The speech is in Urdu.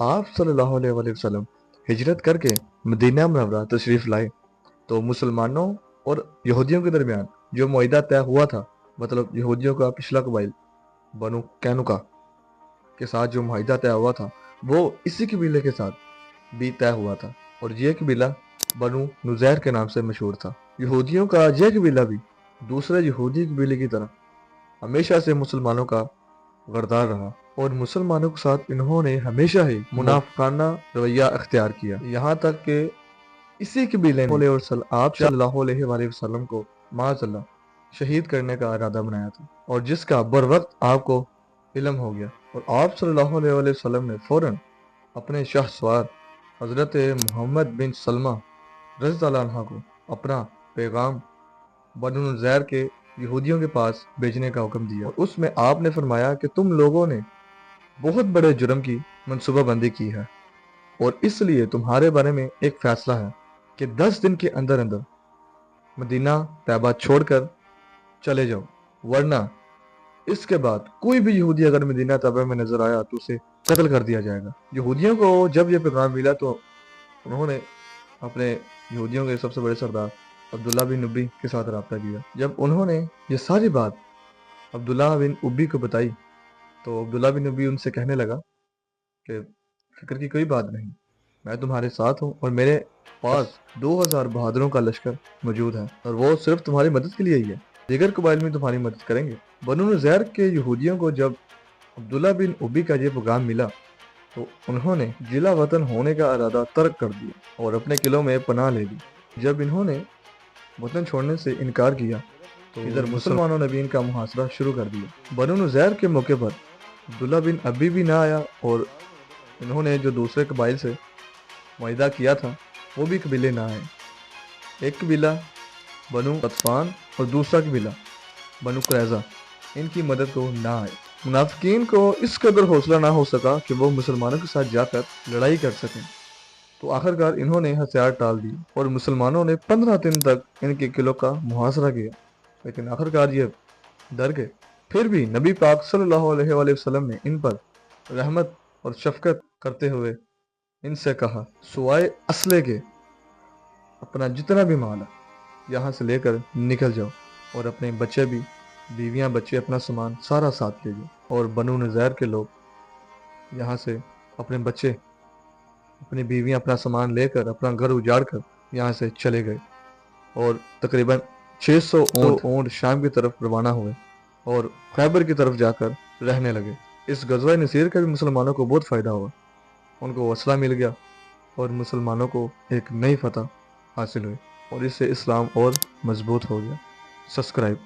آپ صلی اللہ علیہ وآلہ وسلم ہجرت کر کے مدینہ منورہ تشریف لائے تو مسلمانوں اور یہودیوں کے درمیان جو معاہدہ طے ہوا تھا، مطلب یہودیوں کا پچھلا قبائل بنو کینوکا کے ساتھ جو معاہدہ طے ہوا تھا وہ اسی قبیلے کے ساتھ بھی طے ہوا تھا، اور یہ قبیلہ بنو نزیر کے نام سے مشہور تھا۔ یہودیوں کا یہ قبیلہ بھی دوسرے یہودی قبیلے کی طرح ہمیشہ سے مسلمانوں کا غردار رہا، اور مسلمانوں کے ساتھ انہوں نے ہمیشہ ہی منافقانہ رویہ اختیار کیا، یہاں تک کہ اسی قبیلے نے آپ صلی اللہ علیہ وآلہ وسلم کو معاذ اللہ شہید کرنے کا ارادہ بنایا تھا، اور جس کا بر وقت آپ کو علم ہو گیا، اور آپ صلی اللہ علیہ وآلہ وسلم نے فوراً اپنے شاہ سوار حضرت محمد بن سلمہ رضی اللہ عنہ کو اپنا پیغام بنو نذیر کے یہودیوں کے پاس بھیجنے کا حکم دیا، اور اس میں آپ نے فرمایا کہ تم لوگوں نے بہت بڑے جرم کی منصوبہ بندی کی ہے، اور اس لیے تمہارے بارے میں ایک فیصلہ ہے کہ 10 دن کے اندر اندر مدینہ طیبہ چھوڑ کر چلے جاؤ، ورنہ اس کے بعد کوئی بھی یہودی اگر مدینہ طیبہ میں نظر آیا تو اسے قتل کر دیا جائے گا۔ یہودیوں کو جب یہ پیغام ملا تو انہوں نے اپنے یہودیوں کے سب سے بڑے سردار عبداللہ بن ابی کے ساتھ رابطہ کیا۔ جب انہوں نے یہ ساری بات عبداللہ بن ابی کو بتائی تو عبداللہ بن ابی ان سے کہنے لگا کہ فکر کی کوئی بات نہیں، میں تمہارے ساتھ ہوں، اور میرے پاس 2000 بہادروں کا لشکر موجود ہے، اور وہ صرف تمہاری مدد کے لیے ہی ہے، دیگر قبائل میں تمہاری مدد کریں گے۔ بنو نذیر کے یہودیوں کو جب عبداللہ بن ابی کا یہ پیغام ملا تو انہوں نے جلا وطن ہونے کا ارادہ ترک کر دیا اور اپنے قلعوں میں پناہ لے لی۔ جب انہوں نے وطن چھوڑنے سے انکار کیا تو ادھر مسلمانوں نے بھی ان کا محاصرہ شروع کر دیا۔ بنو نذیر کے موقع پر عبداللہ بن ابی بھی نہ آیا، اور انہوں نے جو دوسرے قبائل سے معاہدہ کیا تھا وہ بھی قبیلے نہ آئے۔ ایک قبیلہ بنو غطفان اور دوسرا قبیلہ بنو قریظہ ان کی مدد کو نہ آئے۔ منافقین کو اس قدر حوصلہ نہ ہو سکا کہ وہ مسلمانوں کے ساتھ جا کر لڑائی کر سکیں، تو آخرکار انہوں نے ہتھیار ٹال دیے اور مسلمانوں نے 15 دن تک ان کے قلعوں کا محاصرہ کیا، لیکن آخرکار یہ ڈر گئے۔ پھر بھی نبی پاک صلی اللہ علیہ وآلہ وسلم نے ان پر رحمت اور شفقت کرتے ہوئے ان سے کہا، سوائے اسلحے کے اپنا جتنا بھی مال ہے یہاں سے لے کر نکل جاؤ، اور اپنے بچے بھی، بیویاں بچے، اپنا سامان سارا ساتھ لے جاؤ۔ اور بنو نذیر کے لوگ یہاں سے اپنے بچے، اپنی بیویاں، اپنا سامان لے کر، اپنا گھر اجاڑ کر یہاں سے چلے گئے، اور تقریباً 600 اونٹ شام کی طرف روانہ ہوئے اور خیبر کی طرف جا کر رہنے لگے۔ اس غزوہ نصیر کا بھی مسلمانوں کو بہت فائدہ ہوا، ان کو وسلہ مل گیا اور مسلمانوں کو ایک نئی فتح حاصل ہوئی، اور اس سے اسلام اور مضبوط ہو گیا۔ سبسکرائب